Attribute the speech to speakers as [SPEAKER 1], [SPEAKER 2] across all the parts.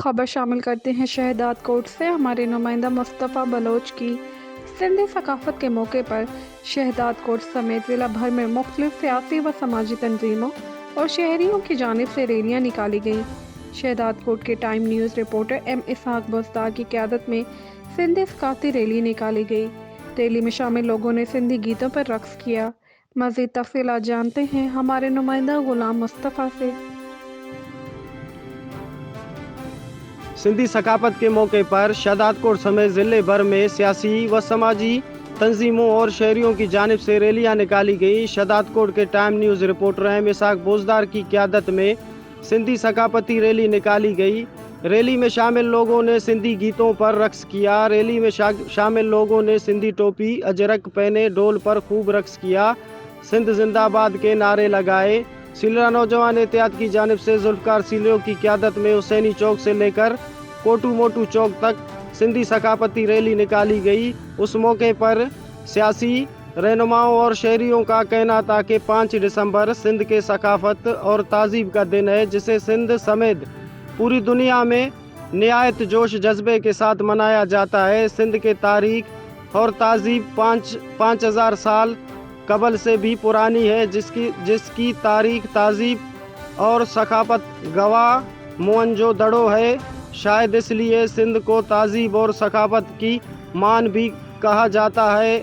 [SPEAKER 1] خبر شامل کرتے ہیں شہداد کوٹ سے۔ ہمارے نمائندہ مصطفیٰ بلوچ کی سندھی ثقافت کے موقع پر شہداد کوٹ سمیت ضلع بھر میں مختلف سیاسی و سماجی تنظیموں اور شہریوں کی جانب سے ریلیاں نکالی گئیں۔ شہداد کوٹ کے ٹائم نیوز رپورٹر ایم اسحاق بزدار کی قیادت میں سندھی ثقافتی ریلی نکالی گئی۔ ریلی میں شامل لوگوں نے سندھی گیتوں پر رقص کیا۔ مزید تفصیلات جانتے ہیں ہمارے نمائندہ غلام مصطفیٰ سے۔
[SPEAKER 2] سندھی ثقافت کے موقع پر شہداد کوٹ سمیت ضلع بھر میں سیاسی و سماجی تنظیموں اور شہریوں کی جانب سے ریلیاں نکالی گئیں۔ شہداد کوٹ کے ٹائم نیوز رپورٹر ایم اسحاق بزدار کی قیادت میں سندھی ثقافتی ریلی نکالی گئی۔ ریلی میں شامل لوگوں نے سندھی گیتوں پر رقص کیا۔ ریلی میں شامل لوگوں نے سندھی ٹوپی اجرک پہنے ڈول پر خوب رقص کیا، سندھ زندہ باد کے نعرے لگائے۔ سیلرا نوجوان اتحاد کی جانب سے ذوالفقار سیلریوں کی قیادت میں حسینی چوک سے لے کر کوٹو موٹو چوک تک سندھی ثقافتی ریلی نکالی گئی۔ اس موقع پر سیاسی رہنماؤں اور شہریوں کا کہنا تھا کہ 5 دسمبر سندھ کے ثقافت اور تہذیب کا دن ہے، جسے سندھ سمیت پوری دنیا میں نہایت جوش جذبے کے ساتھ منایا جاتا ہے۔ سندھ کے تاریخ اور تہذیب 5000 سال قبل سے بھی پرانی ہے، جس کی تاریخ، تہذیب اور ثقافت گواہ موہنجو دڑو ہے۔ شاید اس لیے سندھ کو تہذیب اور ثقافت کی مان بھی کہا جاتا ہے۔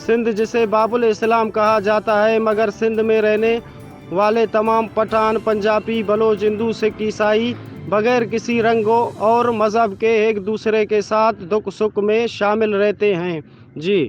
[SPEAKER 2] سندھ جسے باب الاسلام کہا جاتا ہے، مگر سندھ میں رہنے والے تمام پٹھان، پنجابی، بلوچ، ہندو، سکھ، عیسائی بغیر کسی رنگ اور مذہب کے ایک دوسرے کے ساتھ دکھ سکھ میں شامل رہتے ہیں۔ جی